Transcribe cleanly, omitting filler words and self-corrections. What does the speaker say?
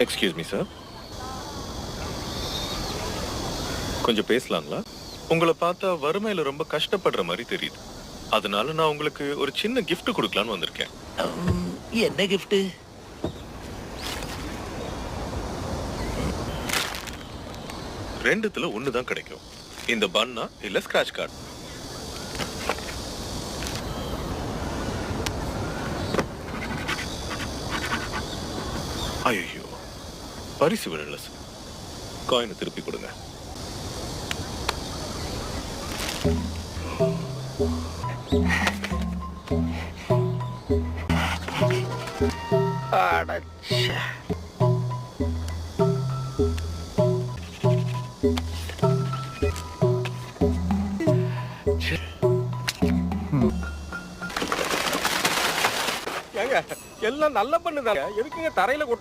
Excuse me sir, கொஞ்சம் பேசலாங்களா? உங்களை பார்த்தா வறுமையில ரொம்ப கஷ்டப்படுற மாதிரி தெரியுது. அதனால நான் உங்களுக்கு ஒரு சின்ன gift கொடுக்கலான்னு வந்திருக்கேன். என்ன கிஃப்ட்? ரெண்டுத்துல ஒன்று தான் கிடைக்கும். இந்த பன்னா இல்ல ஸ்கிராட்ச் கார்டு. ஐயோ, பரிசு விழல சார். காயினை திருப்பி கொடுங்க. அடச்சே. ஏங்க எல்லாம் நல்ல பண்ணுதாங்க, எதுக்குங்க தரையில